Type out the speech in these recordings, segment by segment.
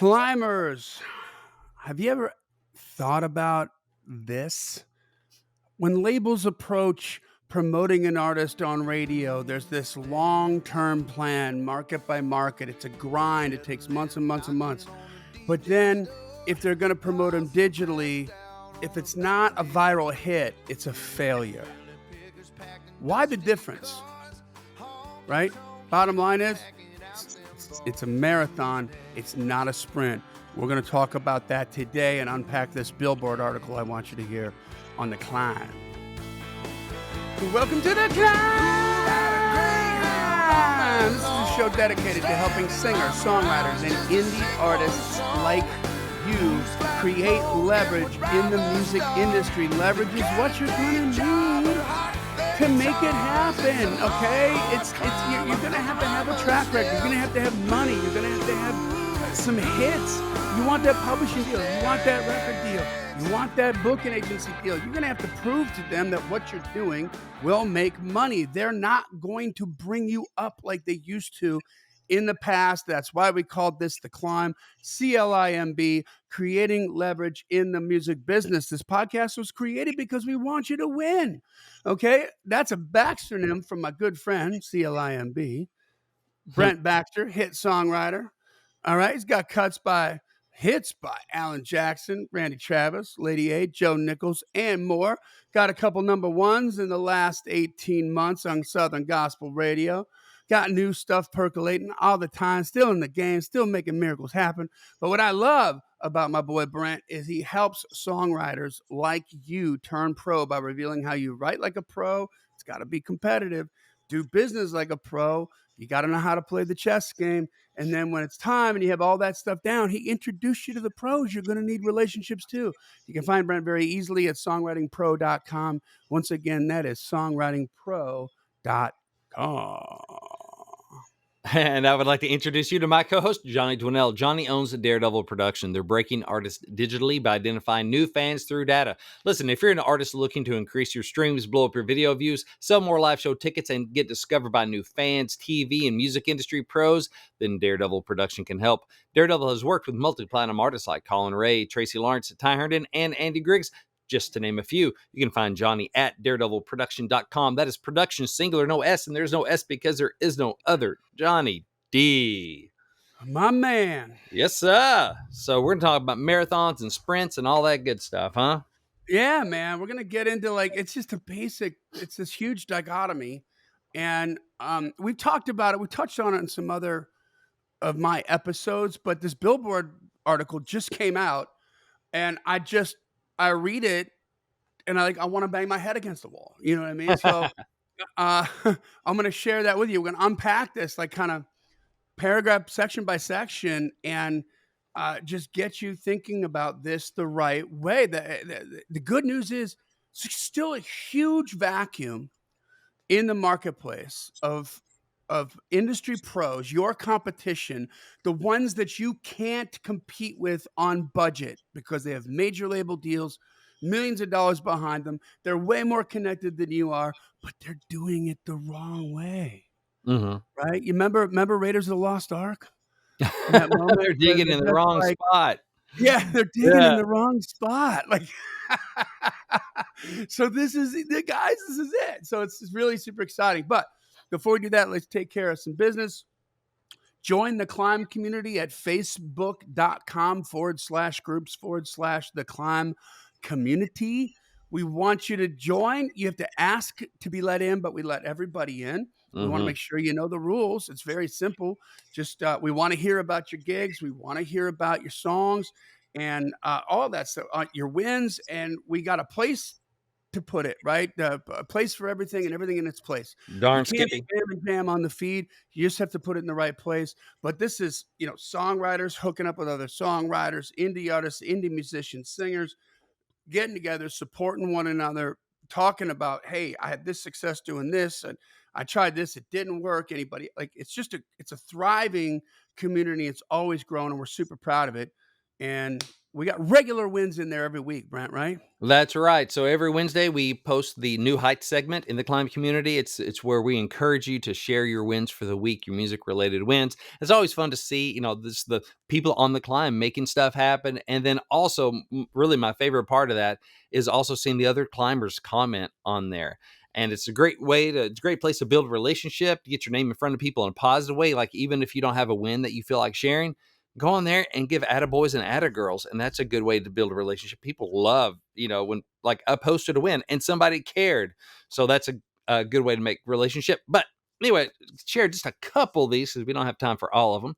Climbers, have you ever thought about this? When labels approach promoting an artist on radio, there's this long-term plan, market by market. It's a grind. It takes months and months and months. But then if they're going to promote them digitally, if it's not a viral hit, it's a failure. Why the difference? Right? Bottom line is, it's a marathon. It's not a sprint. We're going to talk about that today and unpack this Billboard article I want you to hear on the climb. Welcome to the climb! This is a show dedicated to helping singers, songwriters, and indie artists like you create leverage in the music industry. Leverage is what you're going to need to make it happen, okay? You're going to have a track record. You're going to have money. You're going to have some hits. You want that publishing deal. You want that record deal. You want that booking agency deal. You're going to have to prove to them that what you're doing will make money. They're not going to bring you up like they used to in the past. That's why we called this The Climb. C.L.I.M.B, creating leverage in the music business. This podcast was created because we want you to win. Okay? That's a backsynonym from my good friend, C.L.I.M.B. Brent Baxter, hit-songwriter. All right? He's got hits by Alan Jackson, Randy Travis, Lady A, Joe Nichols, and more. Got a couple number ones in the last 18 months on Southern Gospel Radio. Got new stuff percolating all the time, still in the game, still making miracles happen. But what I love about my boy Brent is he helps songwriters like you turn pro by revealing how you write like a pro. It's got to be competitive. Do business like a pro. You got to know how to play the chess game. And then when it's time and you have all that stuff down, he introduced you to the pros. You're going to need relationships too. You can find Brent very easily at songwritingpro.com. Once again, that is songwritingpro.com. And I would like to introduce you to my co-host, Johnny Dwinell. Johnny owns Daredevil Production. They're breaking artists digitally by identifying new fans through data. Listen, if you're an artist looking to increase your streams, blow up your video views, sell more live show tickets, and get discovered by new fans, TV, and music industry pros, then Daredevil Production can help. Daredevil has worked with multi-platinum artists like Colin Ray, Tracy Lawrence, Ty Herndon, and Andy Griggs, just to name a few. You can find Johnny at daredevilproduction.com. That is production, singular, no S, and there's no S because there is no other. Johnny D. My man. Yes, sir. So we're going to talk about marathons and sprints and all that good stuff, huh? Yeah, man. We're going to get into it's just it's this huge dichotomy. And we've talked about it. We touched on it in some other of my episodes, but this Billboard article just came out and I read it and I want to bang my head against the wall. You know what I mean? So I'm going to share that with you. We're going to unpack this kind of paragraph section by section and just get you thinking about this the right way. The good news is it's still a huge vacuum in the marketplace of industry pros, your competition, the ones that you can't compete with on budget because they have major label deals, millions of dollars behind them. They're way more connected than you are, but they're doing it the wrong way. Mm-hmm. Right? You remember Raiders of the Lost Ark? They're digging in the wrong spot. Yeah, they're digging in the wrong spot. So this is it. So it's really super exciting. But before we do that, let's take care of some business. Join the Climb community at facebook.com/groups/the Climb community. We want you to join. You have to ask to be let in, but we let everybody in. We want to make sure you know the rules. It's very simple. Just we want to hear about your gigs. We want to hear about your songs and all that stuff, your wins. And we got a place to put it, right? A place for everything and everything in its place. Darn you can't Skippy. spam and jam on the feed. You just have to put it in the right place. But this is, songwriters hooking up with other songwriters, indie artists, indie musicians, singers, getting together, supporting one another, talking about, hey, I had this success doing this, and I tried this, it didn't work. Anybody it's a thriving community. It's always grown, and we're super proud of it. And we got regular wins in there every week, Brent, right? That's right. So every Wednesday we post the new heights segment in the Climb community. It's where we encourage you to share your wins for the week, your music related wins. It's always fun to see, this the people on the climb making stuff happen, and then also really my favorite part of that is also seeing the other climbers comment on there. And it's a great place to build a relationship, to get your name in front of people in a positive way. Like even if you don't have a win that you feel like sharing, go on there and give attaboys and attagirls, and that's a good way to build a relationship. People love, when like I posted a win and somebody cared. So that's a good way to make relationship. But anyway, share just a couple of these because we don't have time for all of them.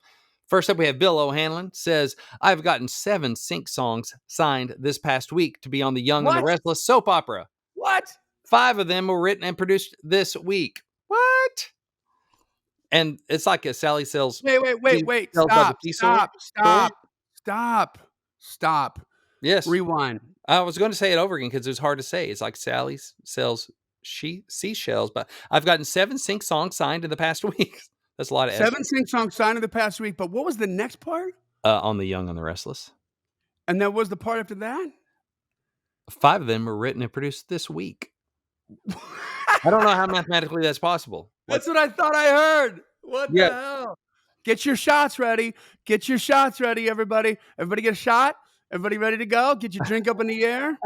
First up, we have Bill O'Hanlon says, I've gotten 7 sync songs signed this past week to be on the Young and the What? Restless soap opera. What? 5 of them were written and produced this week. What? And it's like a Sally sells Wait. sells by the Stop, seesaw stop, story. stop, stop, stop. Yes. Rewind. I was going to say it over again because it was hard to say. It's like Sally sells seashells, but I've gotten 7 sync songs signed in the past week. That's a lot of S 7 sing songs signed in the past week, but what was the next part? on the Young and the Restless. And then was the part after that? 5 of them were written and produced this week. I don't know how mathematically that's possible. That's what I thought I heard. What Yeah. the hell? Get your shots ready. Get your shots ready, everybody. Everybody get a shot? Everybody ready to go? Get your drink up in the air?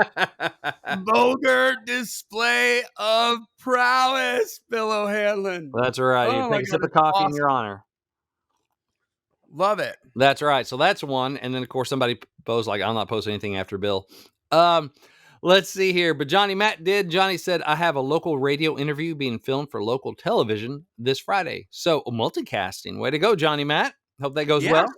Vulgar display of prowess, Bill O'Hanlon. That's right. Oh my Take a God, sip of that's coffee in awesome. your honor. Love it. That's right. So that's one. And then, of course, somebody posed like, I'll not post anything after Bill. Let's see here. But Johnny said, I have a local radio interview being filmed for local television this Friday. So multicasting. Way to go, Johnny Matt. Hope that goes Yes. well.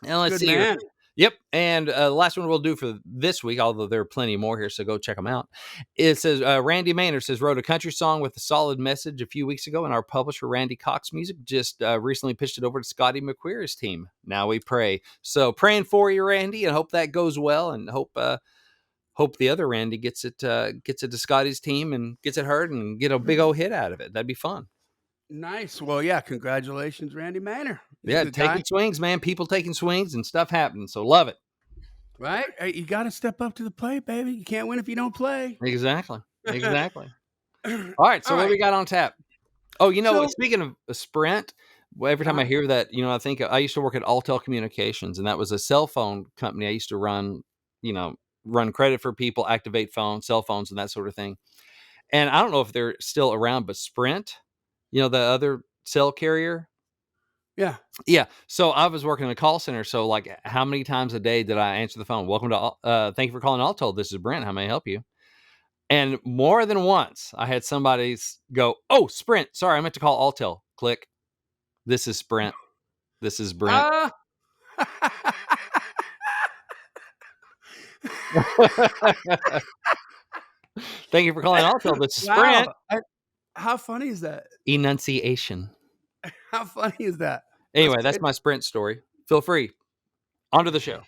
And let's Good see here. man. Yep. And the last one we'll do for this week, although there are plenty more here, so go check them out. It says Randy Maynard says, wrote a country song with a solid message a few weeks ago, and our publisher, Randy Cox Music, just recently pitched it over to Scotty McQuarrie's team. Now we pray. So praying for you, Randy, and hope that goes well, and hope the other Randy gets it to Scotty's team and gets it heard and get a big old hit out of it. That'd be fun. Nice. Well, yeah, congratulations, Randy Maynard. He's a Yeah, good taking guy, swings, man. People taking swings and stuff happening. So love it. right? Hey, you got to step up to the plate, baby. You can't win if you don't play. Exactly. All right, so All what right. we got on tap? Oh, So, speaking of Sprint, every time I hear that, I think I used to work at Altel Communications, and that was a cell phone company. I used to run credit for people, activate cell phones, and that sort of thing. And I don't know if they're still around, but Sprint, the other cell carrier. yeah. Yeah. So I was working in a call center. So like, how many times a day did I answer the phone? Welcome to, thank you for calling Altel. This is Brent. How may I help you? And more than once, I had somebody go, "Oh, Sprint. Sorry, I meant to call Altel." Click. This is Sprint. This is Brent. Ah. Thank you for calling Altel. This is Sprint. Wow. How funny is that? Enunciation. How funny is that? Anyway, that's my Sprint story. Feel free. On to the show.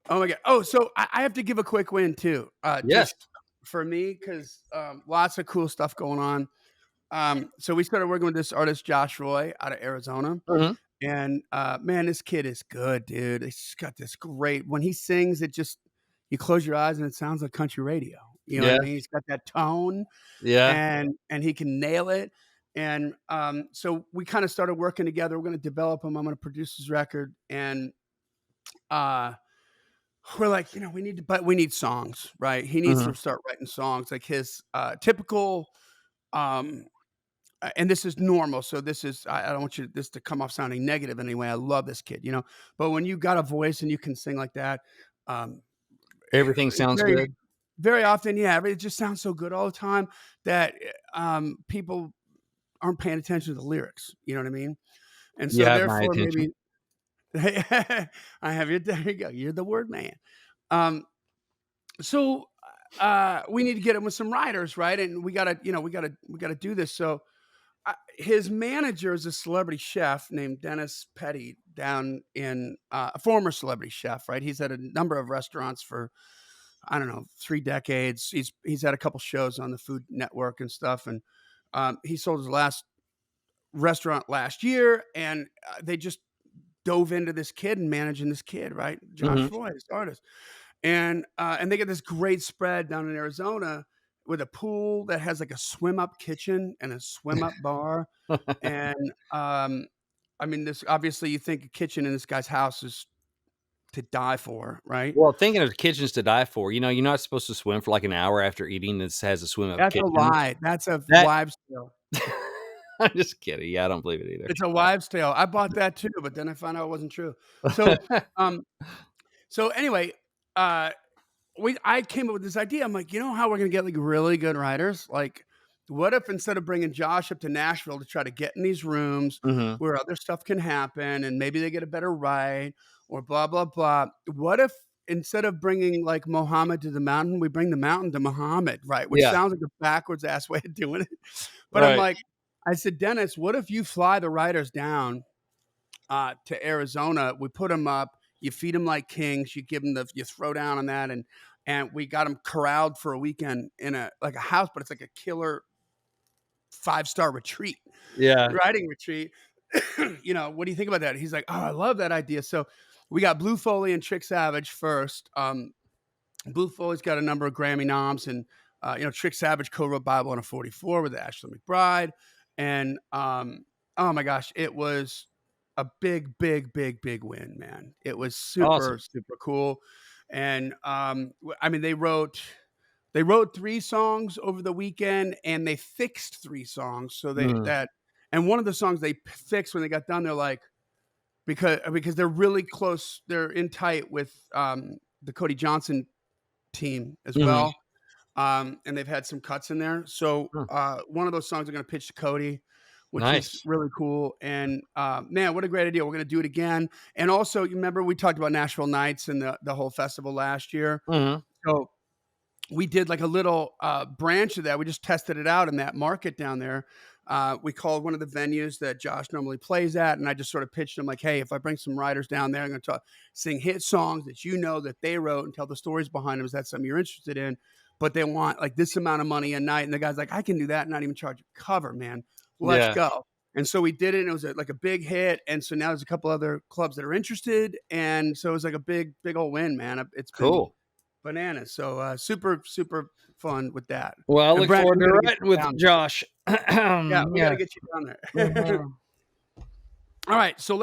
Oh my God. Oh, so I have to give a quick win too. Yes. Just for me, because lots of cool stuff going on. So we started working with this artist, Josh Roy, out of Arizona. Mhm. And man, this kid is good, dude. He's got this great, when he sings, you close your eyes and it sounds like country radio. You know what I mean? He's got that tone Yeah. and he can nail it. And so we kind of started working together. We're going to develop him. I'm going to produce his record. And we're like, we need songs, right? He needs to start writing songs like his typical, and this is normal. So this is, I don't want this to come off sounding negative anyway. I love this kid, but when you got a voice and you can sing like that, Everything sounds very, good. very often, yeah, it just sounds so good all the time that people aren't paying attention to the lyrics. You know what I mean? And so You have my therefore, attention. maybe I have you. There you go. You're the word man. So we need to get him with some writers, right? And we gotta do this. So his manager is a celebrity chef named Dennis Petty down in a former celebrity chef, right? He's had a number of restaurants for, I don't know, 3 decades. He's had a couple shows on the Food Network and stuff. And he sold his last restaurant last year, and they just dove into this kid and managing this kid, right? Josh Mhm. Roy, this artist. And they get this great spread down in Arizona with a pool that has like a swim up kitchen and a swim up bar. And I mean, this obviously you think a kitchen in this guy's house is to die for, right? Well, thinking of kitchens to die for, you're not supposed to swim for, like, an hour after eating. This has a swim-up That's a kitchen. lie. That's a That wives' tale. I'm just kidding. Yeah, I don't believe it either. It's a wives' tale. I bought that too, but then I found out it wasn't true. So, um, so anyway, uh, I came up with this idea. I'm like, you know how we're gonna get like really good writers? Like, what if instead of bringing Josh up to Nashville to try to get in these rooms Mhm. where other stuff can happen and maybe they get a better write or blah blah blah? What if instead of bringing like Mohammed to the mountain, we bring the mountain to Muhammad, right? Which Yeah, sounds like a backwards ass way of doing it. But I'm right. like, I said, Dennis, what if you fly the writers down to Arizona? We put them up. You feed them like kings. You give them you throw down on that, and we got them corralled for a weekend in a like a house, but it's like a killer 5-star retreat, Yeah. riding retreat. What do you think about that? He's like, oh, I love that idea. So we got Blue Foley and Trick Savage first. Blue Foley's got a number of Grammy noms, and Trick Savage co-wrote Bible on a 44 with Ashley McBride, and oh my gosh, it was a big, big, big, big win, man. It was super, Awesome. super cool, and I mean, they wrote 3 songs over the weekend, and they fixed 3 songs, so Mhm. and one of the songs they fixed when they got done, they're like because they're really close, they're in tight with the Cody Johnson team as Mhm. well. And they've had some cuts in there. So Huh. one of those songs I'm going to pitch to Cody, which is Nice. really cool. And man, what a great idea! We're going to do it again. And also, you remember we talked about Nashville Nights and the whole festival last year. Mhm. So we did like a little branch of that. We just tested it out in that market down there. We called one of the venues that Josh normally plays at, and I just sort of pitched him like, "Hey, if I bring some writers down there, I'm going to sing hit songs that that they wrote and tell the stories behind them. Is that something you're interested in? But they want like this amount of money a night." And the guy's like, "I can do that, and not even charge a cover, man. Let's Yeah. go." And so we did it, and it was like a big hit. And so now there's a couple other clubs that are interested, and so it was like a big, big old win, man. It's been Cool. bananas. So super, super fun with that. Well, I And look Brent, forward we to got to get writing you with down. Josh. Yeah, we got to Yeah. get you down there. Mhm. All right, so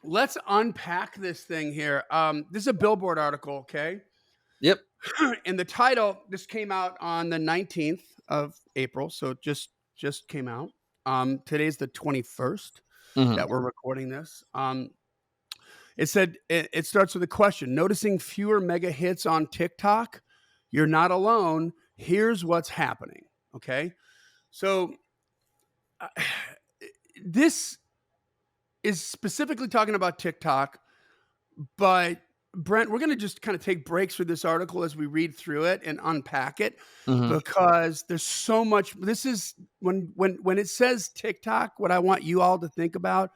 let's unpack this thing here. This is a Billboard article, okay? Yep. And the title, this came out on the 19th of April, so it just came out. Today's the 21st Mhm. that we're recording this. It said it starts with a question. Noticing fewer mega hits on TikTok? You're not alone. Here's what's happening. Okay. So uh, this is specifically talking about TikTok, but Brent, we're going to just kind of take breaks for this article as we read through it and unpack it Mhm. because there's so much. This is when it says TikTok, what I want you all to think about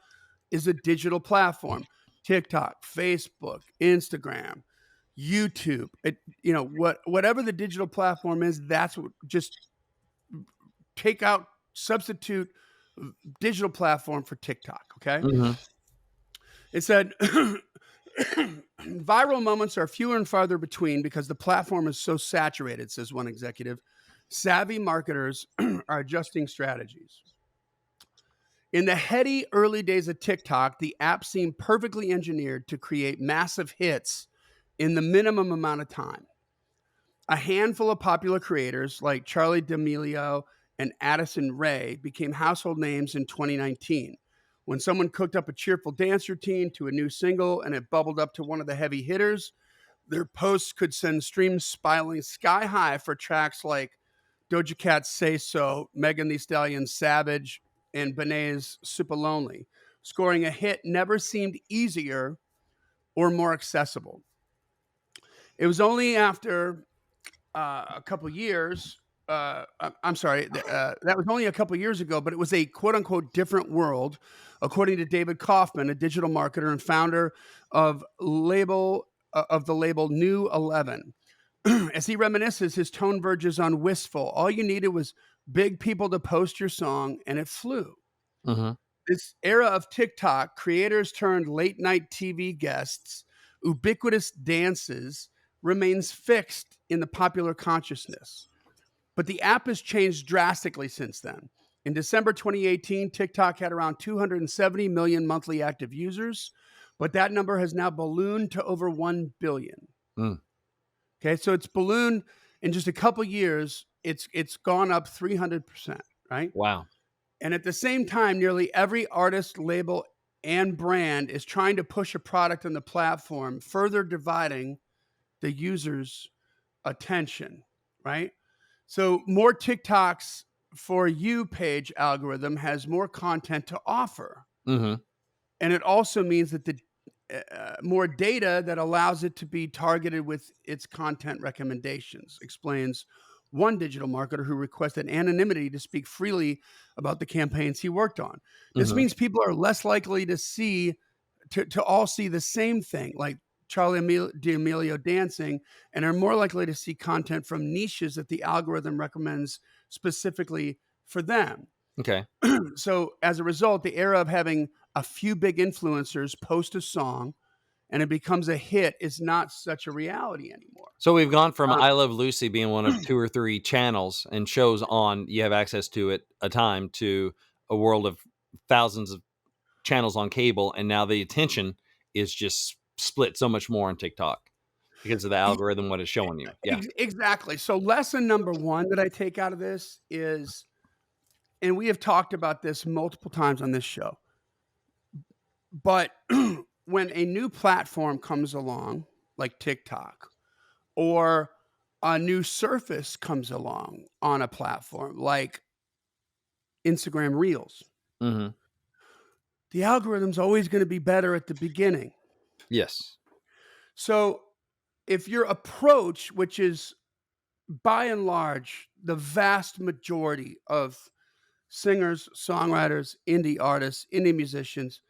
is a digital platform. TikTok, Facebook, Instagram, YouTube, whatever the digital platform is, that's what just take out, substitute digital platform for TikTok. Okay. Mhm. It said viral moments are fewer and farther between because the platform is so saturated, says one executive. Savvy marketers are adjusting strategies. In the heady early days of TikTok, the app seemed perfectly engineered to create massive hits in the minimum amount of time. A handful of popular creators like Charlie D'Amelio and Addison Rae became household names in 2019 when someone cooked up a cheerful dance routine to a new single and it bubbled up to one of the heavy hitters. Their posts could send streams spiraling sky high for tracks like Doja Cat's Say So, Megan Thee Stallion's Savage, and Benet's Super Lonely. Scoring a hit never seemed easier or more accessible. It was only after a couple years. I'm sorry, that was only a couple years ago, but it was a quote unquote different world, according to David Kaufman, a digital marketer and founder of the label New 11. As he reminisces, his tone verges on wistful. All you needed was big people to post your song, and it flew. Mhm. This era of TikTok, creators turned late night TV guests, ubiquitous dances remains fixed in the popular consciousness. But the app has changed drastically since then. In December 2018, TikTok had around 270 million monthly active users, but that number has now ballooned to over 1 billion. Mm. Okay, so it's ballooned in just a couple years, it's gone up 300%, right? Wow. And at the same time, nearly every artist, label, and brand is trying to push a product on the platform, further dividing the user's attention, right? So more TikToks for you page algorithm has more content to offer. Mm-hmm. And it also means that the more data that allows it to be targeted with its content recommendations, explains one digital marketer who requested anonymity to speak freely about the campaigns he worked on. This Mm-hmm. means people are less likely to all see the same thing, like Charlie D'Amelio dancing, and are more likely to see content from niches that the algorithm recommends specifically for them. Okay. So as a result, the era of having a few big influencers post a song and it becomes a hit is not such a reality anymore. So we've gone from Um, I Love Lucy being one of 2 or 3 channels and shows on you have access to at a time to a world of thousands of channels on cable, and now the attention is just split so much more on TikTok because of the algorithm, what it's showing you. Yeah. exactly. So lesson number one that I take out of this is, and we have talked about this multiple times on this show, but when a new platform comes along, like TikTok, or a new surface comes along on a platform like Instagram Reels, Mhm. the algorithm's always going to be better at the beginning. Yes. So if your approach, which is by and large the vast majority of singers, songwriters, indie artists, indie musicians,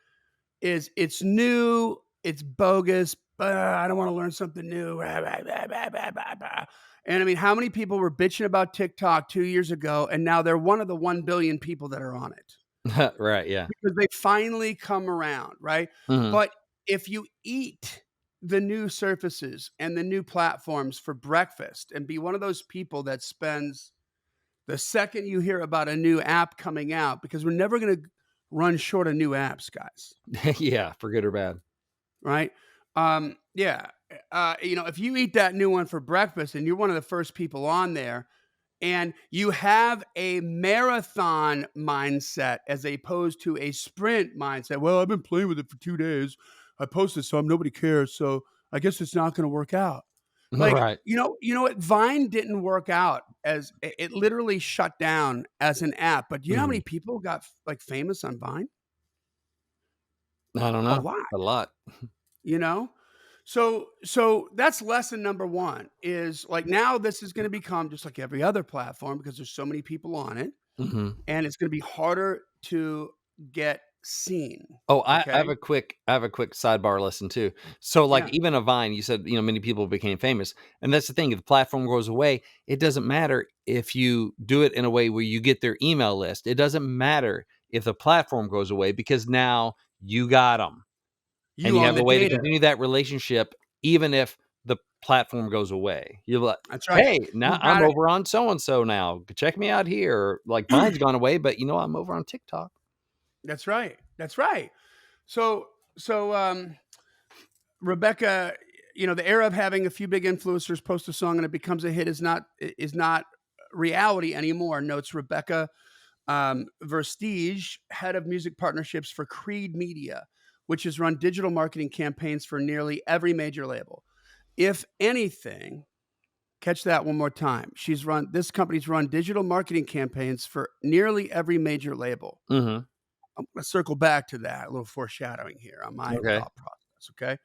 is it's new, it's bogus, but I don't want to learn something new. And I mean, how many people were bitching about TikTok 2 years ago, and now they're one of the 1 billion people that are on it Right, yeah. because they finally come around, right? Mhm. But if you eat the new surfaces and the new platforms for breakfast and be one of those people that spends the second you hear about a new app coming out, because we're never going to run short of new apps, guys, Yeah, for good or bad. right? Yeah. If you eat that new one for breakfast and you're one of the first people on there, and you have a marathon mindset as opposed to a sprint mindset. Well, I've been playing with it for 2 days. I posted some, nobody cares. So I guess it's not going to work out. Like, Right. what? Vine didn't work out as it literally shut down as an app. But do you know how Mhm. many people got like famous on Vine? I don't A know. lot, A lot. you know? So that's lesson number one is like now this is going to become just like every other platform because there's so many people on it. Mhm. And it's gonna be harder to get seen, Oh, I have okay? a quick sidebar lesson too. So, like, Yeah. even a Vine, you said, many people became famous, and that's the thing. If the platform goes away, it doesn't matter if you do it in a way where you get their email list. It doesn't matter if the platform goes away because now you got them, and You you own have the a way to data. continue that relationship even if the platform goes away. You're like, That's right. "Hey, now You I'm got it. over on so and so now. Check me out here." Or, like, Vine's gone away, but I'm over on TikTok. That's right. That's right. So, Rebecca, the era of having a few big influencers post a song and it becomes a hit is not reality anymore, notes Rebecca Versteege, head of music partnerships for Creed Media, which has run digital marketing campaigns for nearly every major label. If anything, catch that one more time. This company's run digital marketing campaigns for nearly every major label. Mhm. I'm going to circle back to that, a little foreshadowing here on my Okay. thought process. Okay.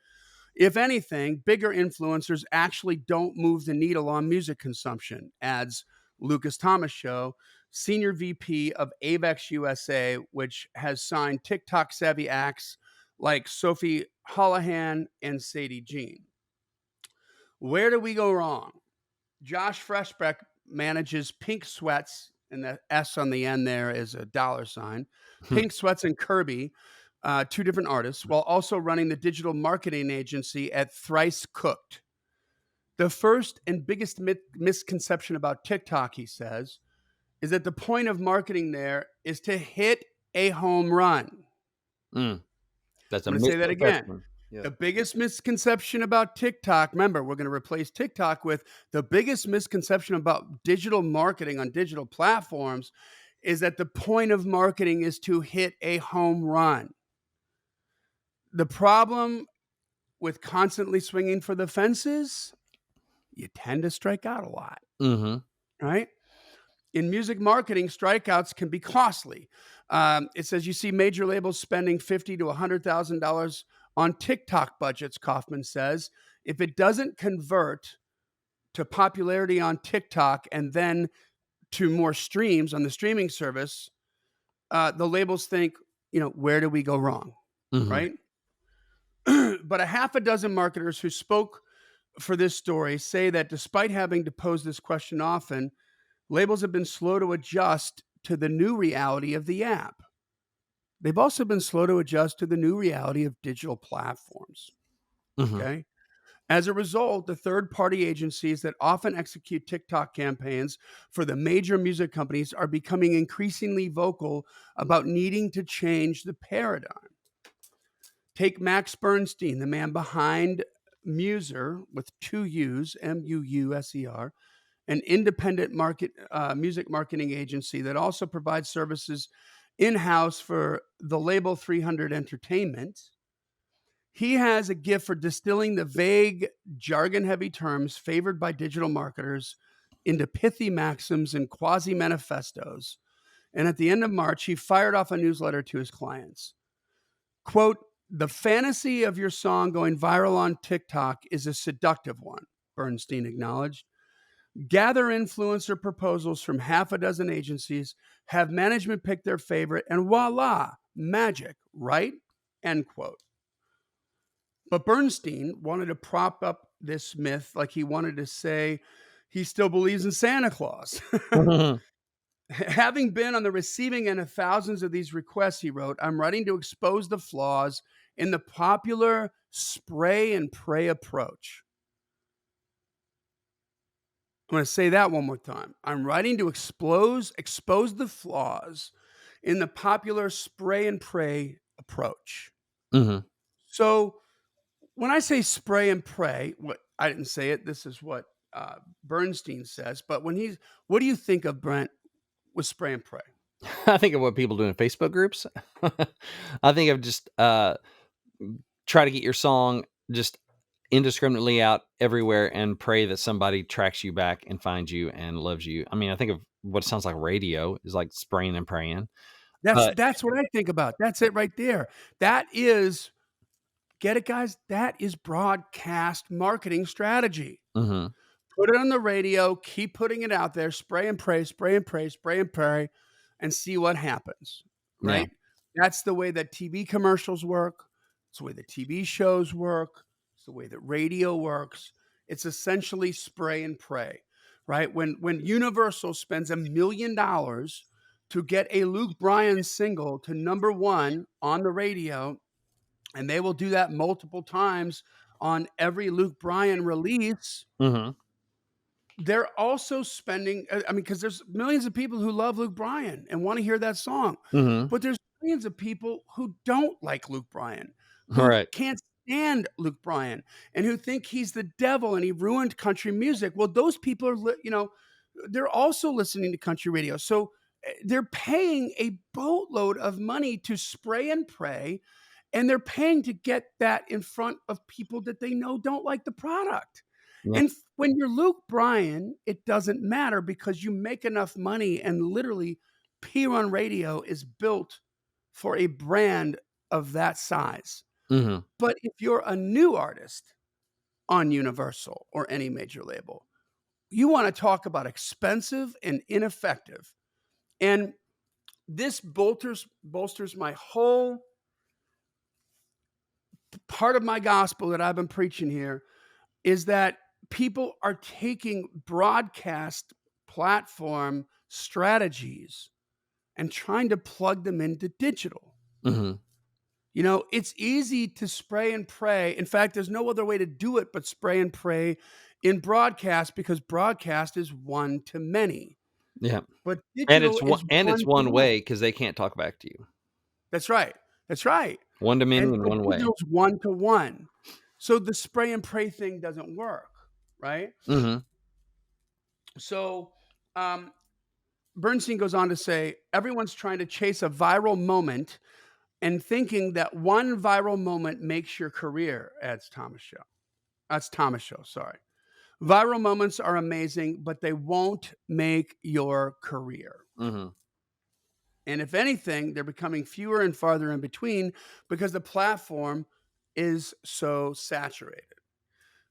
If anything, bigger influencers actually don't move the needle on music consumption, adds Lucas Thomas Show, senior VP of Avex USA, which has signed TikTok savvy acts like Sophie Holohan and Sadie Jean. Where do we go wrong? Josh Freshbeck manages Pink Sweats and the S on the end there is a dollar sign. Pink Sweats and Kirby, two different artists, while also running the digital marketing agency at Thrice Cooked. The first and biggest misconception about TikTok, he says, is that the point of marketing there is to hit a home run. Mm, that's a I'm going to say that again. misconception. Yeah. The biggest misconception about TikTok, remember, we're going to replace TikTok with the biggest misconception about digital marketing on digital platforms is that the point of marketing is to hit a home run. The problem with constantly swinging for the fences, you tend to strike out a lot, Mm-hmm. right? In music marketing, strikeouts can be costly. It says you see major labels spending $50,000 to $100,000 on TikTok budgets, Kaufman says. If it doesn't convert to popularity on TikTok and then to more streams on the streaming service, the labels think, where do we go wrong, Mm-hmm. right? But a half a dozen marketers who spoke for this story say that despite having to pose this question often, labels have been slow to adjust to the new reality of the app. They've also been slow to adjust to the new reality of digital platforms. Mm-hmm. Okay. As a result, the third party agencies that often execute TikTok campaigns for the major music companies are becoming increasingly vocal about needing to change the paradigm. Take Max Bernstein, the man behind Muser with two U's, Muusser, an independent music marketing agency that also provides services in-house for the label 300 Entertainment. He has a gift for distilling the vague, jargon-heavy terms favored by digital marketers into pithy maxims and quasi-manifestos. And at the end of March, he fired off a newsletter to his clients. Quote, "The fantasy of your song going viral on TikTok is a seductive one," Bernstein acknowledged. "Gather influencer proposals from half a dozen agencies, have management pick their favorite, and voila, magic, right?" End quote. But Bernstein wanted to prop up this myth like he wanted to say he still believes in Santa Claus. Having been on the receiving end of thousands of these requests, he wrote, "I'm writing to expose the flaws in the popular spray and pray approach." I'm going to say that one more time. I'm writing to expose the flaws in the popular spray and pray approach. Mm-hmm. So when I say spray and pray, I didn't say it. This is what Bernstein says. But what do you think of, Brent, with spray and pray? I think of what people do in Facebook groups. I think of just try to get your song just indiscriminately out everywhere and pray that somebody tracks you back and finds you and loves you. I mean, I think of what sounds like radio is like spraying and praying. But That's what I think about. That's it right there. That is, get it, guys? That is broadcast marketing strategy. mm-hmm. Put it on the radio, keep putting it out there, spray and pray, spray and pray, spray and pray, and see what happens, Yeah. right? That's the way that TV commercials work. It's the way the TV shows work. It's the way that radio works. It's essentially spray and pray, right? When Universal spends $1 million to get a Luke Bryan single to #1 on the radio, and they will do that multiple times on every Luke Bryan release, Mm-hmm. they're also spending, because there's millions of people who love Luke Bryan and want to hear that song, Mm-hmm. but there's millions of people who don't like Luke Bryan, All who right. can't stand Luke Bryan, and who think he's the devil and he ruined country music. Well, those people are, they're also listening to country radio. So they're paying a boatload of money to spray and pray, and they're paying to get that in front of people that they know don't like the product. Yeah. And when you're Luke Bryan, it doesn't matter because you make enough money, and literally P-Run Radio is built for a brand of that size. Mm-hmm. But if you're a new artist on Universal or any major label, you want to talk about expensive and ineffective. And this bolsters my whole part of my gospel that I've been preaching here, is that people are taking broadcast platform strategies and trying to plug them into digital. Mm-hmm. It's easy to spray and pray. In fact, there's no other way to do it but spray and pray in broadcast, because broadcast is one to many. Yeah. But And digital it's is it's one to one one. way because they can't talk back to you. That's right. That's right. One to many And and but one way. digital's one to one. So the spray and pray thing doesn't work, right? Mm-hmm. So Bernstein goes on to say, everyone's trying to chase a viral moment and thinking that one viral moment makes your career, adds Thomas Show. That's Thomas Show, sorry. Viral moments are amazing, but they won't make your career. Mm-hmm. And if anything, they're becoming fewer and farther in between because the platform is so saturated,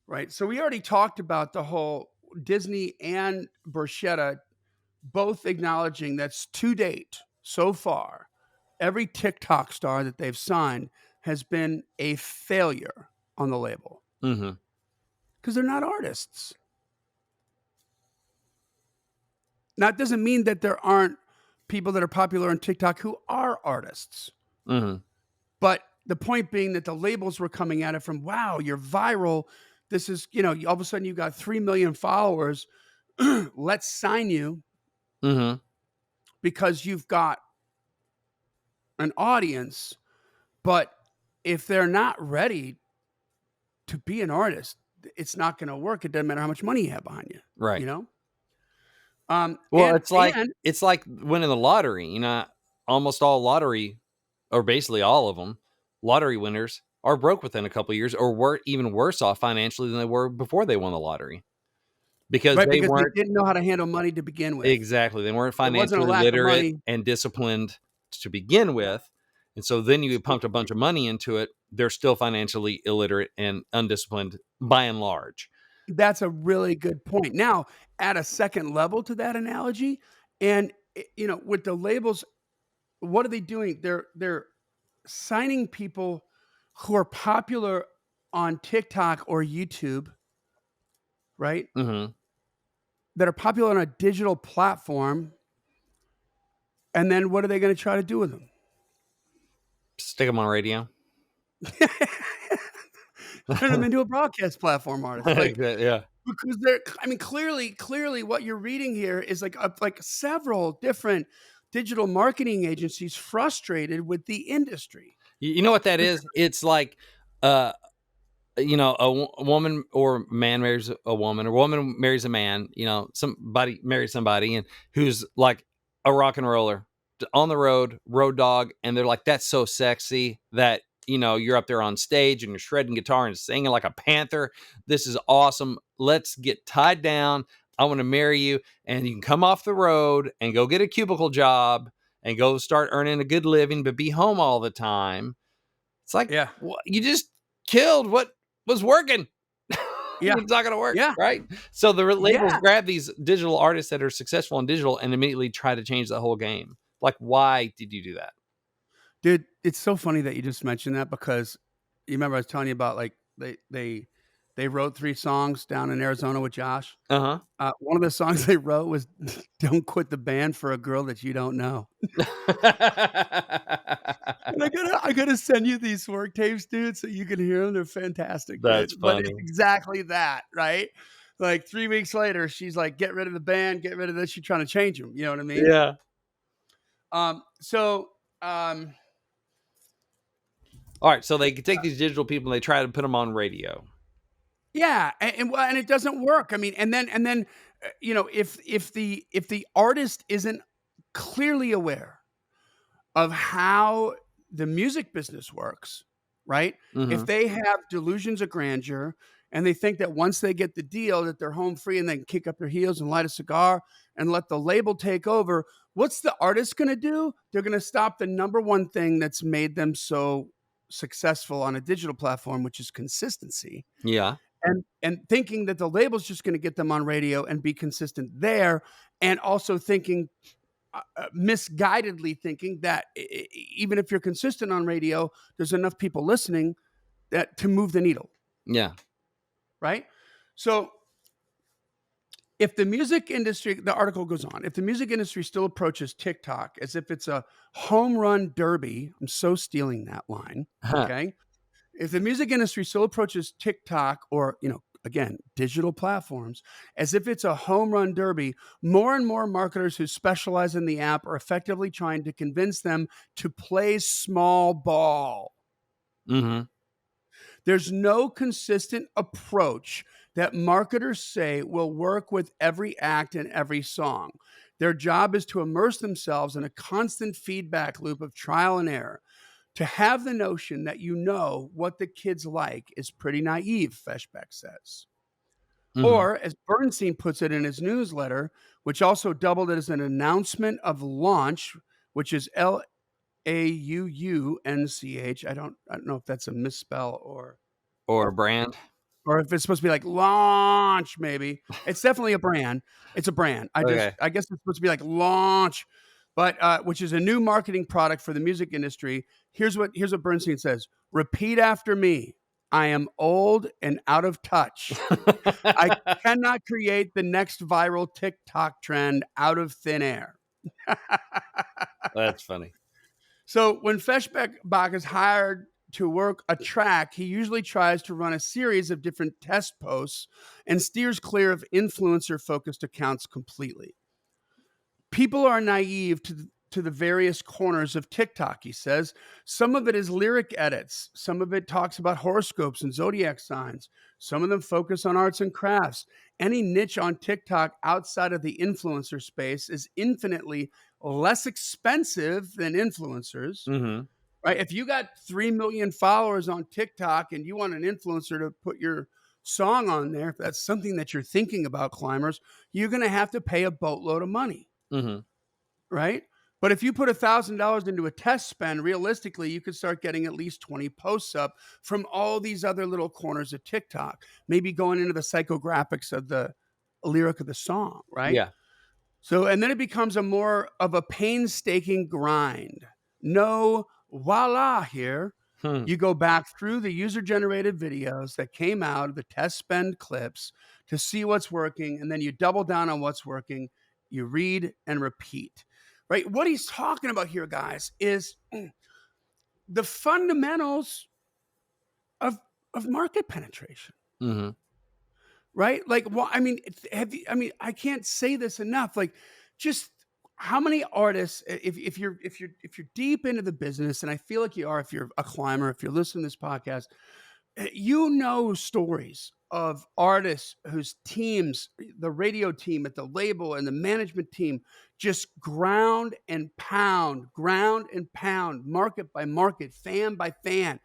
right? So we already talked about the whole Disney and Borchetta both acknowledging that's to date so far, every TikTok star that they've signed has been a failure on the label Mm-hmm. because they're not artists. Now, it doesn't mean that there aren't people that are popular on TikTok who are artists. Mm-hmm. But the point being that the labels were coming at it from, wow, you're viral. This is, all of a sudden you've got 3 million followers. Let's sign you Mm-hmm. because you've got an audience. But if they're not ready to be an artist, it's not going to work. It doesn't matter how much money you have behind you, Right. you know? Well, And it's like winning the lottery. Almost all lottery, or basically all of them, lottery winners are broke within a couple of years, or were even worse off financially than they were before they won the lottery, because right, they because they weren't didn't know how to handle money to begin with. exactly they weren't It wasn't a financially lack of literate money. and disciplined to begin with, and so then you pumped a bunch of money into it. They're still financially illiterate and undisciplined by and large. That's a really good point. Now, add a second level to that analogy, and with the labels, what are they doing? They're signing people who are popular on TikTok or YouTube, right? Mm-hmm. That are popular on a digital platform, and then what are they going to try to do with them? Stick them on radio. Turn them into a broadcast platform artist, like, Yeah. because clearly what you're reading here is like several different digital marketing agencies frustrated with the industry. You know what that is? It's like, a woman or man marries a woman, or woman marries a man. Somebody marries somebody, and who's like a rock and roller on the road dog, and they're like, "That's so sexy that you're up there on stage and you're shredding guitar and singing like a panther. This is awesome. Let's get tied down. I want to marry you, and you can come off the road and go get a cubicle job and go start earning a good living, but be home all the time." It's like, Yeah, you just killed what was working. yeah, It's not going to work, yeah, right? So the labels yeah, grab these digital artists that are successful in digital and immediately try to change the whole game. Like, why did you do that? dude. It's so funny that you just mentioned that, because you remember I was telling you about, like, they wrote 3 songs down in Arizona with Josh. Uh One of the songs they wrote was "Don't Quit the Band for a Girl That You Don't Know." huh. And I gotta send you these work tapes, dude, so you can hear them. They're fantastic, That's dude. But it's funny. exactly that, right? Like 3 weeks later, she's like, "Get rid of the band, get rid of this." She's trying to change them. You know what I mean? Yeah. So, um, All right. So they take these digital people and they try to put them on radio. yeah, and it doesn't work. I mean, and then, if the artist isn't clearly aware of how the music business works, right? If Mm-hmm. they have delusions of grandeur and they think that once they get the deal that they're home free and they can kick up their heels and light a cigar and let the label take over, what's the artist going to do? They're going to stop the number one thing that's made them so successful on a digital platform, which is consistency. Yeah. And thinking that the label's just going to get them on radio and be consistent there, and also thinking misguidedly thinking that even if you're consistent on radio, there's enough people listening that to move the needle, Yeah. right? So if the music industry, the article goes on, if the music industry still approaches TikTok as if it's a home run derby, I'm so stealing that line, okay? If the music industry still approaches TikTok or, again, digital platforms as if it's a home run derby, more and more marketers who specialize in the app are effectively trying to convince them to play small ball. Mm-hmm. There's no consistent approach that marketers say will work with every act and every song. Their job is to immerse themselves in a constant feedback loop of trial and error. To have the notion that you know what the kids like is pretty naive, Feshbeck says. Mm-hmm. Or, as Bernstein puts it in his newsletter, which also doubled it as an announcement of launch, which is Lauunch. I don't know if that's a misspell Or a brand. or if it's supposed to be like launch, maybe. It's definitely a brand. It's a brand. I guess it's supposed to be like launch, but which is a new marketing product for the music industry. Here's what Bernstein says. Repeat after me. I am old and out of touch. I cannot create the next viral TikTok trend out of thin air. That's funny. So when Feshbach is hired to work a track, he usually tries to run a series of different test posts and steers clear of influencer-focused accounts completely. People are naive to the various corners of TikTok, he says. Some of it is lyric edits. Some of it talks about horoscopes and zodiac signs. Some of them focus on arts and crafts. Any niche on TikTok outside of the influencer space is infinitely less expensive than influencers. Mm-hmm. Right? If you got 3 million followers on TikTok and you want an influencer to put your song on there, if that's something that you're thinking about, climbers, you're going to have to pay a boatload of money. Mm-hmm. Right? But if you put $1,000 into a test spend, realistically, you could start getting at least 20 posts up from all these other little corners of TikTok, maybe going into the psychographics of the lyric of the song, right? Yeah. So, and then it becomes a more of a painstaking grind. No voila here. Hmm. You go back through the user-generated videos that came out of the test spend clips to see what's working, and then you double down on what's working. You read and repeat. Right? What he's talking about here, guys, is the fundamentals of market penetration. Mm-hmm. Right? Like, well, I mean, I can't say this enough. Like, just how many artists, if you're deep into the business, and I feel like you are, if you're a climber, if you're listening to this podcast, you know stories of artists whose teams, the radio team at the label and the management team, just ground and pound, market by market, fan by fan.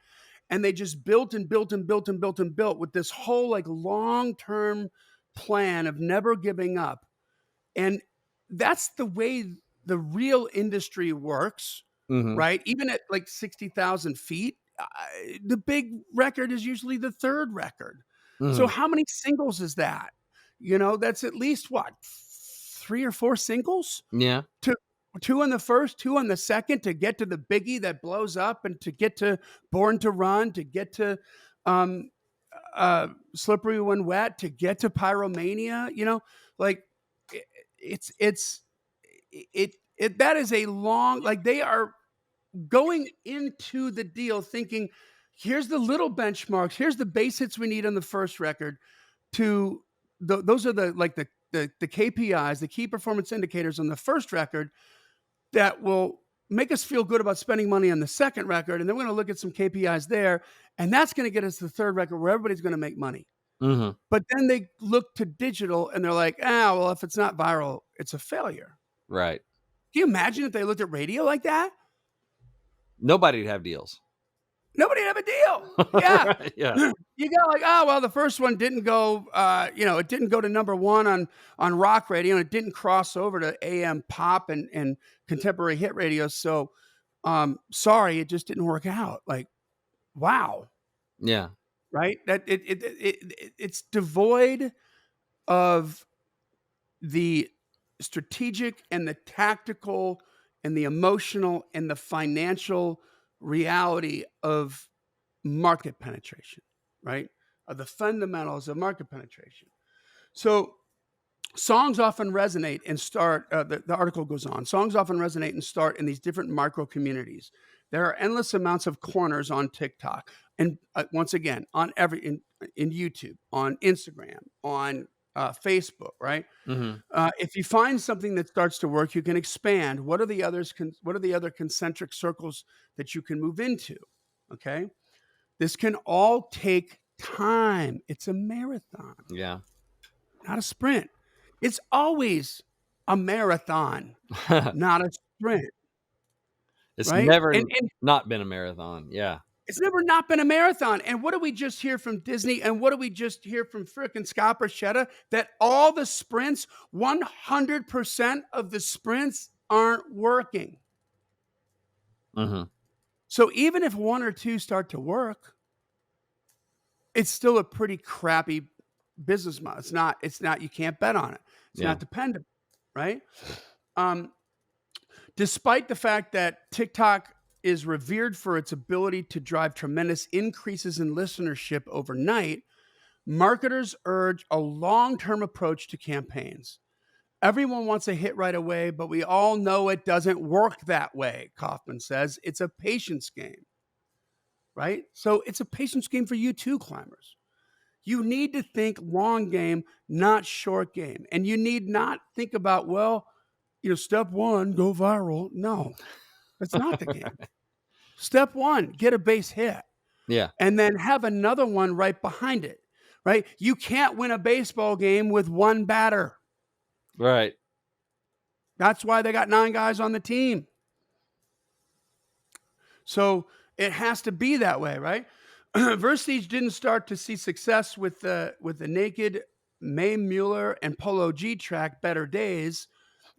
And they just built and built and built and built and built with this whole like long-term plan of never giving up. And that's the way the real industry works, Mm-hmm. right? Even at like 60,000 feet, the big record is usually the third record. Mm-hmm. So how many singles is that? That's at least what, 3 or 4 singles? Yeah. Two on the first, 2 on the second to get to the biggie that blows up, and to get to Born to Run, to get to Slippery When Wet, to get to Pyromania. Like that is a long, like, they are going into the deal thinking, here's the little benchmarks, here's the base hits we need on the first record. Those are the KPIs, the key performance indicators on the first record that will make us feel good about spending money on the second record. And then we're going to look at some KPIs there, and that's going to get us the third record where everybody's going to make money. Mm-hmm. But then they look to digital and they're like, well, if it's not viral, it's a failure. Right. Can you imagine if they looked at radio like that? Nobody'd have deals. Nobody'd have a deal. Yeah. Right, yeah. You got like, well, the first one didn't go, it didn't go to number 1 on rock radio, and it didn't cross over to AM pop and contemporary hit radio. So, sorry, it just didn't work out. Like, wow. Yeah. Right. That it's devoid of the strategic and the tactical and the emotional and the financial reality of market penetration, right? Of the fundamentals of market penetration. So Songs often resonate and start, the article goes on. Songs often resonate and start in these different micro communities. There are endless amounts of corners on TikTok. And once again, in YouTube, on Instagram, on Facebook, right? Mm-hmm. If you find something that starts to work, you can expand. What are the others? What are the other concentric circles that you can move into? Okay, this can all take time. It's a marathon, Yeah. not a sprint. It's always a marathon, not a sprint, It's right? never And not been a marathon. Yeah. it's never not been a marathon. And what do we just hear from Disney? And what do we just hear from frickin' Scott Borchetta? That all the sprints, 100% of the sprints aren't working. Mm-hmm. So even if one or two start to work, it's still a pretty crappy business model. It's not, you can't bet on it. It's Yeah. not dependable, right? Despite the fact that TikTok is revered for its ability to drive tremendous increases in listenership overnight, marketers urge a long-term approach to campaigns. Everyone wants a hit right away, but we all know it doesn't work that way, Kaufman says. It's a patience game, right? So it's a patience game for you too, climbers. You need to think long game, not short game. And you need not think about, well, step one, go viral. No, that's not the game. Step one, get a base hit. Yeah. And then have another one right behind it, right? You can't win a baseball game with one batter. Right. That's why they got 9 guys on the team. So it has to be that way, right? Versteeg didn't start to see success with the Naked, Mae Mueller, and Polo G track Better Days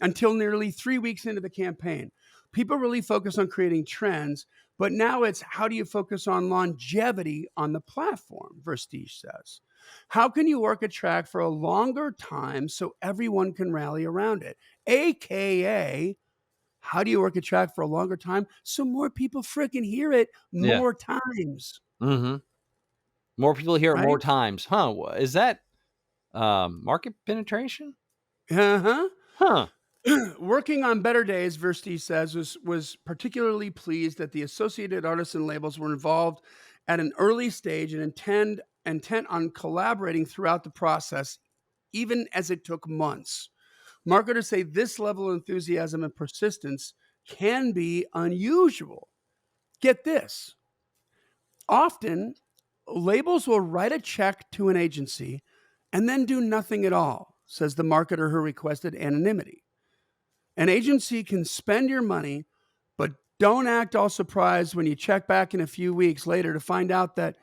until nearly 3 weeks into the campaign. People really focus on creating trends, but now it's how do you focus on longevity on the platform, Versteeg says. How can you work a track for a longer time so everyone can rally around it? AKA, how do you work a track for a longer time so more people freaking hear it Yeah. more times? Mm-hmm. More people hear it Right? more times. Huh. Is that market penetration? Uh-huh. Huh. Working on Better Days, Versteeg says, was particularly pleased that the associated artists and labels were involved at an early stage and intent on collaborating throughout the process, even as it took months. Marketers say this level of enthusiasm and persistence can be unusual. Get this. Often, labels will write a check to an agency and then do nothing at all, says the marketer who requested anonymity. An agency can spend your money, but don't act all surprised when you check back in a few weeks later to find out that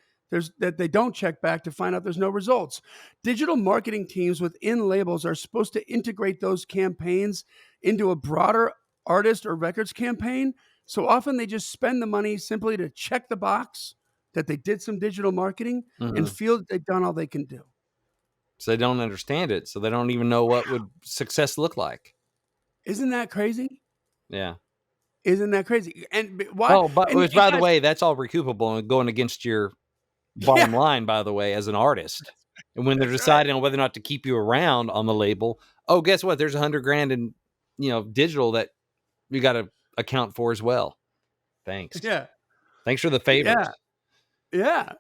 they don't check back to find out there's no results. Digital marketing teams within labels are supposed to integrate those campaigns into a broader artist or records campaign. So often they just spend the money simply to check the box that they did some digital marketing and feel that they've done all they can do. So they don't understand it. So they don't even know what would success look like. Isn't that crazy? Yeah. Isn't that crazy? And why? Oh, but And by the guys, way, that's all recoupable and going against your bottom line, by the way, as an artist. And when they're deciding on whether or not to keep you around on the label, oh, guess what? There's $100,000 in, digital that you got to account for as well. Thanks. Yeah. Thanks for the favors. Yeah.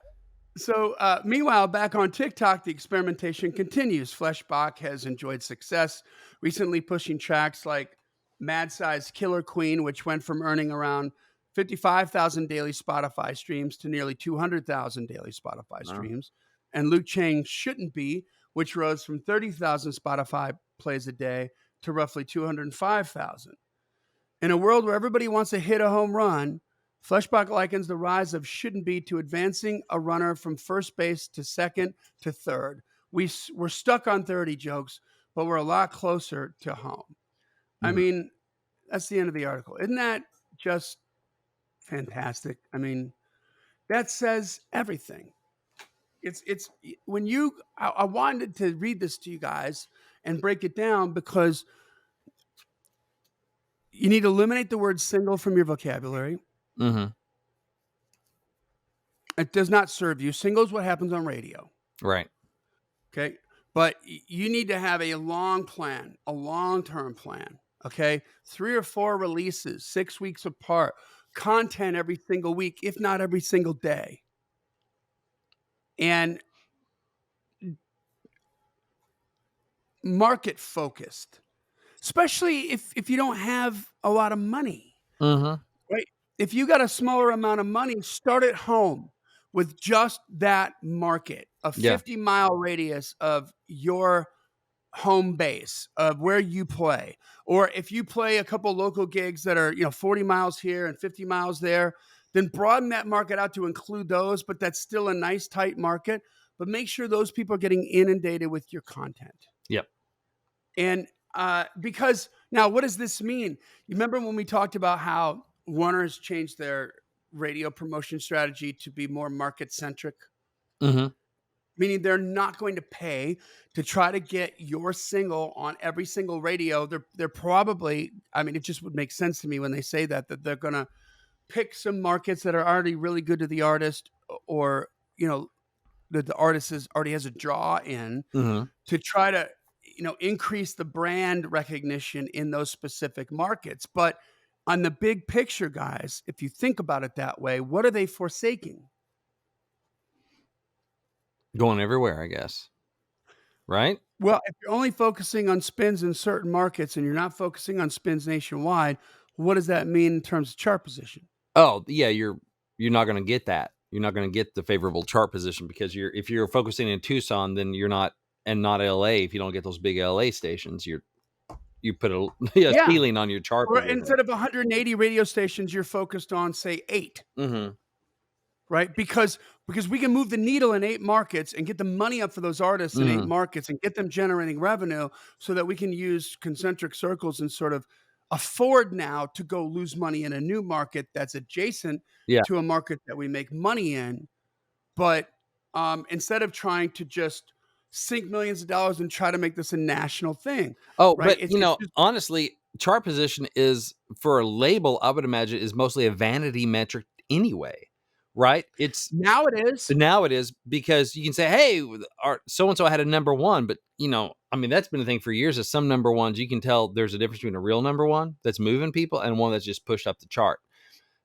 So, meanwhile, back on TikTok, the experimentation continues. Fleshbach has enjoyed success, recently pushing tracks like Mad Size Killer Queen, which went from earning around 55,000 daily Spotify streams to nearly 200,000 daily Spotify streams. And Luke Chang Shouldn't Be, which rose from 30,000 Spotify plays a day to roughly 205,000. In a world where everybody wants to hit a home run, Fleshbach likens the rise of Shouldn't Be to advancing a runner from first base to second to third. We're stuck on 30 jokes, but we're a lot closer to home. I mean, that's the end of the article. Isn't that just fantastic? I mean, that says everything. It's when I wanted to read this to you guys and break it down because you need to eliminate the word single from your vocabulary. Mm-hmm. It does not serve you. Single is what happens on radio. Right. Okay. But you need to have a long plan, a long-term plan, okay? 3 or 4 releases, 6 weeks apart, content every single week, if not every single day. And market focused, especially if you don't have a lot of money, Mhm. right? If you got a smaller amount of money, start at home with just that market, a Yeah. 50-mile radius of your home base of where you play. Or if you play a couple local gigs that are, 40 miles here and 50 miles there, then broaden that market out to include those, but that's still a nice tight market. But make sure those people are getting inundated with your content. Yep. And because now, what does this mean? You remember when we talked about how Warner's changed their radio promotion strategy to be more market centric? Mhm. Meaning they're not going to pay to try to get your single on every single radio. They're probably, I mean, it just would make sense to me when they say that they're going to pick some markets that are already really good to the artist, or that the artist already has a draw in, Mhm. to try to increase the brand recognition in those specific markets. But on the big picture, guys, if you think about it that way, what are they forsaking? Going everywhere, I guess. Right? Well, if you're only focusing on spins in certain markets and you're not focusing on spins nationwide, what does that mean in terms of chart position? Oh, yeah, you're not gonna get that. You're not gonna get the favorable chart position because if you're focusing in Tucson, then you're not, and not LA. If you don't get those big LA stations, you put a yeah, Yeah. ceiling on your chart Or position. instead of 180 radio stations, you're focused on, say, 8, Mhm. right? Because we can move the needle in 8 markets and get the money up for those artists in 8 Mhm. markets and get them generating revenue so that we can use concentric circles and sort of afford now to go lose money in a new market that's adjacent Yeah. to a market that we make money in. But instead of trying to just sink millions of dollars and try to make this a national thing, Oh, right? but, It's just honestly, chart position is, for a label, I would imagine, is mostly a vanity metric anyway, right? It's now it is. Now it is, because you can say, "Hey, our so and so had a number 1," but, I mean, that's been a thing for years. Is some number 1s, you can tell there's a difference between a real number 1 that's moving people and one that's just pushed up the chart,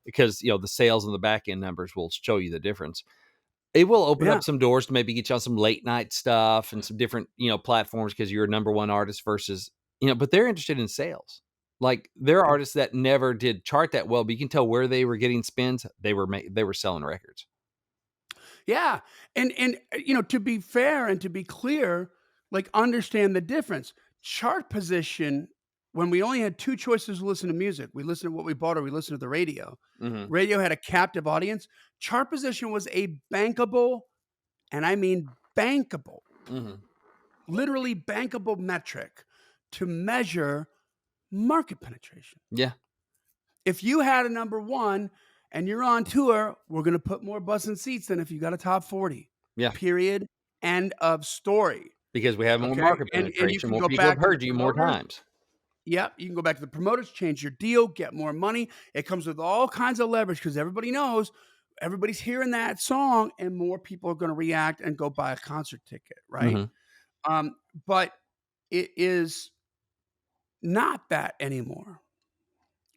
because, the sales and the back end numbers will show you the difference. It will open Yeah. up some doors to maybe get you on some late night stuff and some different, platforms, because you're a number 1 artist versus, but they're interested in sales. Like, there are artists that never did chart that well, but you can tell where they were getting spins. They were selling records. Yeah. And to be fair and to be clear, like, understand the difference. Chart position, when we only had 2 choices to listen to music, we listened to what we bought or we listened to the radio. Mhm. Radio had a captive audience. Chart position was a bankable, and I mean bankable, Mhm. literally bankable metric to measure market penetration. Yeah. If you had a number 1 and you're on tour, we're gonna put more butts in seats than if you got a top 40. Yeah. Period. End of story. Because we have more Okay? market And you penetration, can more go people have back to the heard you more promoters. times. Yep, you can go back to the promoters, change your deal, get more money. It comes with all kinds of leverage because everybody knows, everybody's hearing that song, and more people are gonna react and go buy a concert ticket, right? Mhm. But it is not that anymore.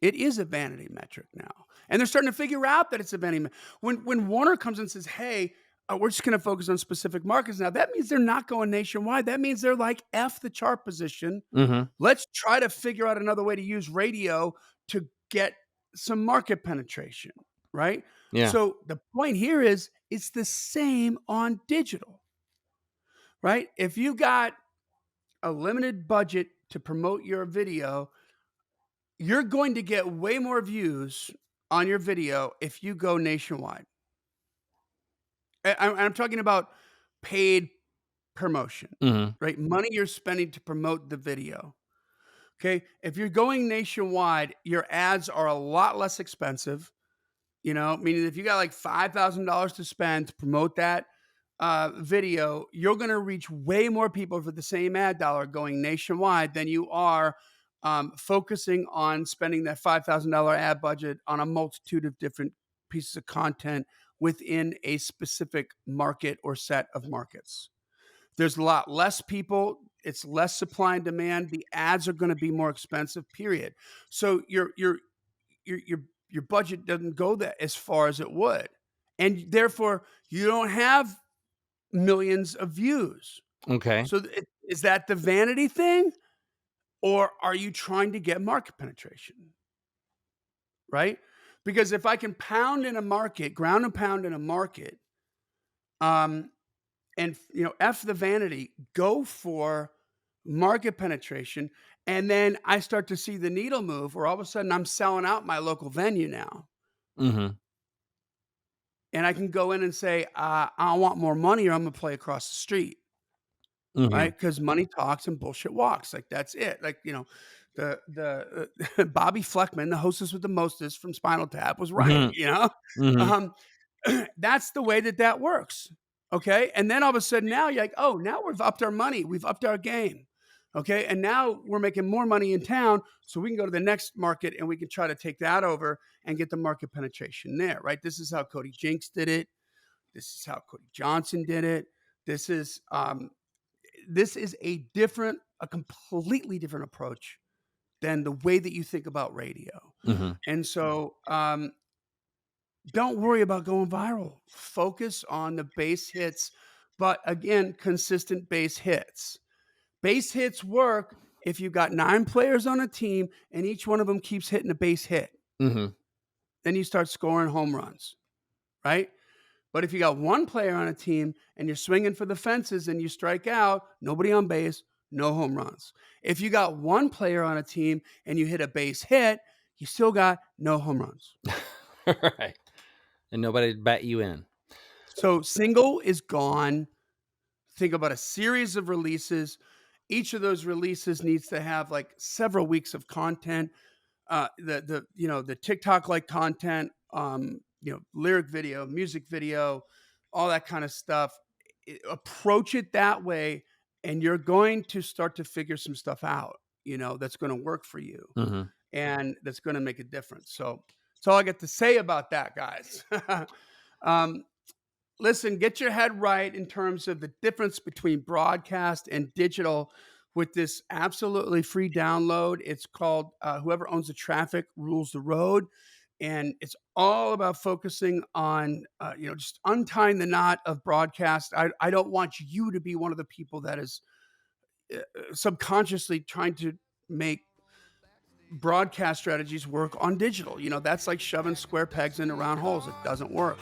It is a vanity metric now, and they're starting to figure out that it's a vanity. When Warner comes and says, "Hey, we're just going to focus on specific markets now," that means they're not going nationwide. That means they're like, "F the chart position. Mhm. Let's try to figure out another way to use radio to get some market penetration." Right. Yeah. So the point here is, it's the same on digital. Right. If you got a limited budget to promote your video, you're going to get way more views on your video if you go nationwide. I'm talking about paid promotion, Mhm. right? Money you're spending to promote the video. Okay. If you're going nationwide, your ads are a lot less expensive. Meaning if you got like $5,000 to spend to promote that video, you're going to reach way more people for the same ad dollar going nationwide than you are focusing on spending that $5,000 ad budget on a multitude of different pieces of content within a specific market or set of markets. There's a lot less people. It's less supply and demand. The ads are going to be more expensive, period. So your budget doesn't go that as far as it would. And therefore, you don't have millions of views. Okay. So is that the vanity thing? Or are you trying to get market penetration? Right? Because if I can pound in a market, ground and pound in a market, and F the vanity, go for market penetration, and then I start to see the needle move, where all of a sudden I'm selling out my local venue now, Mm-hmm. and I can go in and say, I want more money, or I'm gonna play across the street. Mm-hmm. Right? Because money talks and bullshit walks. Like, that's it. Like, the Bobby Fleckman, the hostess with the mostest from Spinal Tap, was right. Mm-hmm. That's the way that works. Okay, and then all of a sudden now you're like, oh, now we've upped our money, we've upped our game. Okay, and now we're making more money in town, so we can go to the next market and we can try to take that over and get the market penetration there. Right? This is how Cody Jinks did it. This is how Cody Johnson did it. This is a completely different approach than the way that you think about radio. Mm-hmm. And so don't worry about going viral. Focus on the base hits, but again, consistent base hits. Base hits work if you've got 9 players on a team and each one of them keeps hitting a base hit. Mm-hmm. Then you start scoring home runs, right? But if you got 1 player on a team and you're swinging for the fences and you strike out, nobody on base, no home runs. If you got 1 player on a team and you hit a base hit, you still got no home runs. Right. And nobody bat you in. So single is gone. Think about a series of releases. Each of those releases needs to have like several weeks of content. The TikTok like content, lyric video, music video, all that kind of stuff. Approach it that way, and you're going to start to figure some stuff out, that's going to work for you, Mm-hmm. and that's going to make a difference. So that's all I got to say about that, guys. Listen, get your head right in terms of the difference between broadcast and digital with this absolutely free download. It's called Whoever Owns the Traffic Rules the Road. And it's all about focusing on, just untying the knot of broadcast. I don't want you to be one of the people that is subconsciously trying to make broadcast strategies work on digital. That's like shoving square pegs into round holes. It doesn't work.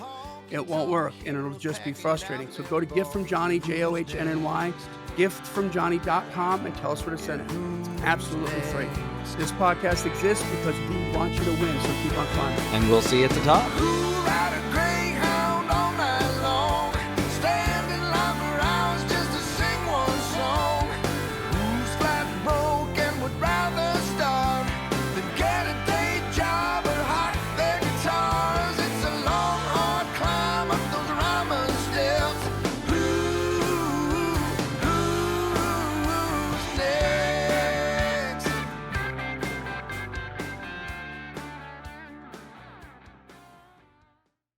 It won't work, and it'll just be frustrating. So go to Gift from Johnny, JOHNNY, giftfromjohnny.com, and tell us where to send it. It's absolutely free. This podcast exists because we want you to win, so keep on climbing. And we'll see you at the top.